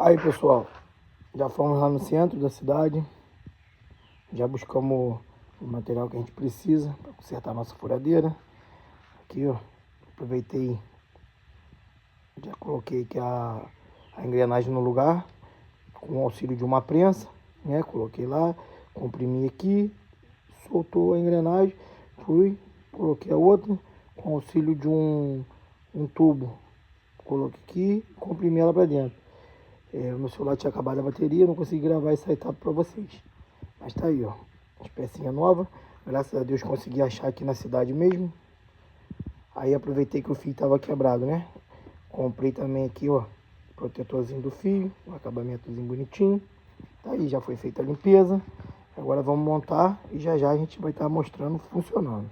Aí pessoal, já fomos lá no centro da cidade, já buscamos o material que a gente precisa para consertar a nossa furadeira. Aqui ó, aproveitei, já coloquei aqui a engrenagem no lugar, com o auxílio de uma prensa, né? Coloquei lá, comprimi aqui, soltou a engrenagem, coloquei a outra, com o auxílio de um tubo, coloquei aqui, comprimi ela para dentro. O meu celular tinha acabado a bateria, não consegui gravar essa etapa para vocês. Mas tá aí, ó, as pecinhas novas. Graças a Deus consegui achar aqui na cidade mesmo. Aí aproveitei que o fio tava quebrado, né? Comprei também aqui, ó, protetorzinho do fio, um acabamentozinho bonitinho. Tá aí, já foi feita a limpeza. Agora vamos montar e já já a gente vai estar mostrando funcionando.